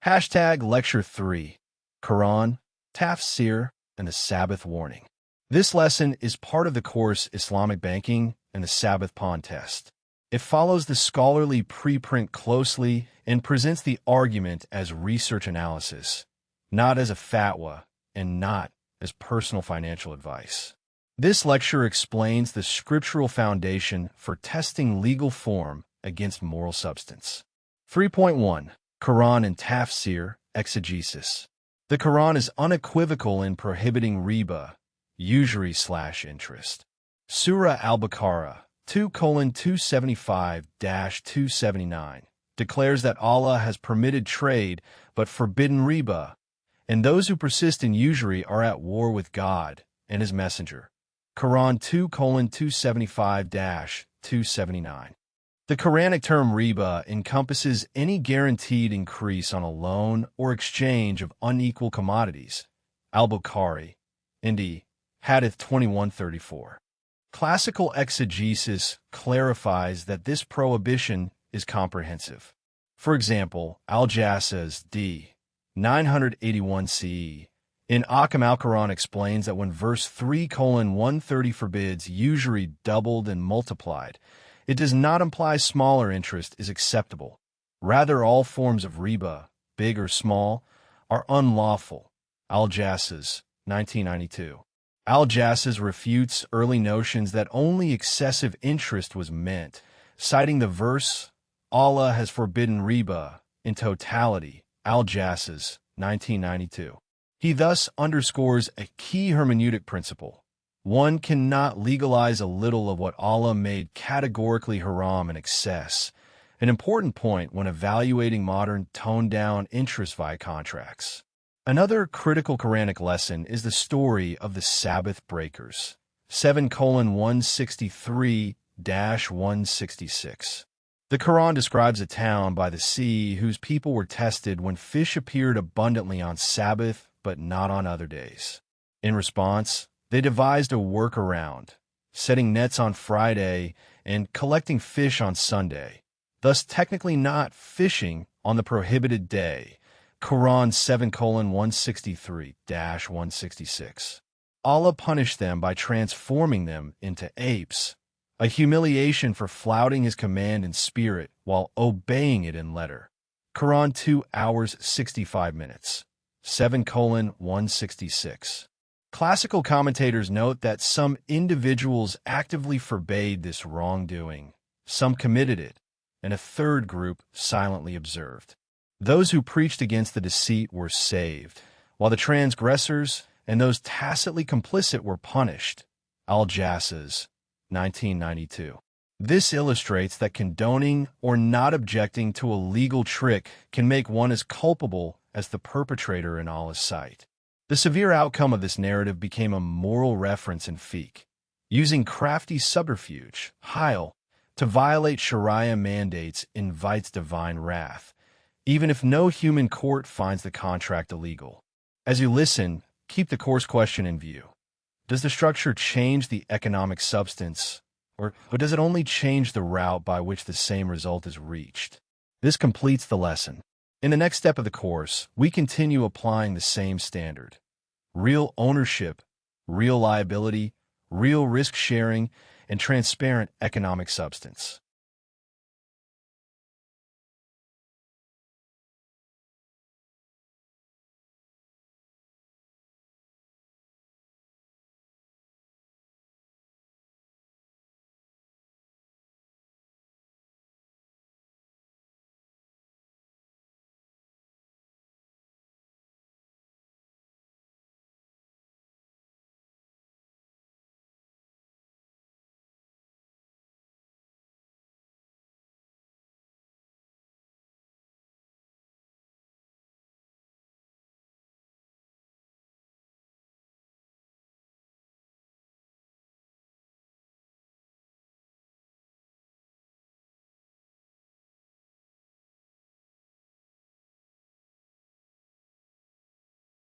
Lecture 3, Quran, Tafsir, and the Sabbath warning. This lesson is part of the course Islamic Banking and the Sabbath Pawn Test. It follows the scholarly preprint closely and presents the argument as research analysis, not as a fatwa and not as personal financial advice. This lecture explains the scriptural foundation for testing legal form against moral substance. 3.1. Quran and Tafsir, Exegesis. The Quran is unequivocal in prohibiting riba, usury/interest. Surah Al-Baqarah 2:275-279 declares that Allah has permitted trade but forbidden riba, and those who persist in usury are at war with God and His Messenger. Quran 2:275-279. The Quranic term riba encompasses any guaranteed increase on a loan or exchange of unequal commodities. Al-Bukhari, Indi, Hadith 2134. Classical exegesis clarifies that this prohibition is comprehensive. For example, Al-Jassas d. 981 CE in Ahkam al-Quran explains that when verse 3:130 forbids usury doubled and multiplied, it does not imply smaller interest is acceptable. Rather, all forms of riba, big or small, are unlawful. Al-Jassas, 1992. Al-Jassas refutes early notions that only excessive interest was meant, citing the verse, Allah has forbidden riba, in totality. Al-Jassas, 1992. He thus underscores a key hermeneutic principle. One cannot legalize a little of what Allah made categorically haram in excess, an important point when evaluating modern toned-down interest via contracts. Another critical Quranic lesson is the story of the Sabbath-breakers. 7:163-166. The Quran describes a town by the sea whose people were tested when fish appeared abundantly on Sabbath but not on other days. In response, they devised a workaround, setting nets on Friday and collecting fish on Sunday, thus technically not fishing on the prohibited day. Quran 7:163-166. Allah punished them by transforming them into apes, a humiliation for flouting His command in spirit while obeying it in letter. Quran 2 hours 65 minutes. 7:166. Classical commentators note that some individuals actively forbade this wrongdoing, some committed it, and a third group silently observed. Those who preached against the deceit were saved, while the transgressors and those tacitly complicit were punished. Al-Jassas, 1992. This illustrates that condoning or not objecting to a legal trick can make one as culpable as the perpetrator in Allah's sight. The severe outcome of this narrative became a moral reference in fiqh, using crafty subterfuge, hile, to violate Sharia mandates invites divine wrath, even if no human court finds the contract illegal. As you listen, keep the course question in view. Does the structure change the economic substance, or does it only change the route by which the same result is reached? This completes the lesson. In the next step of the course, we continue applying the same standard. Real ownership, real liability, real risk sharing, and transparent economic substance.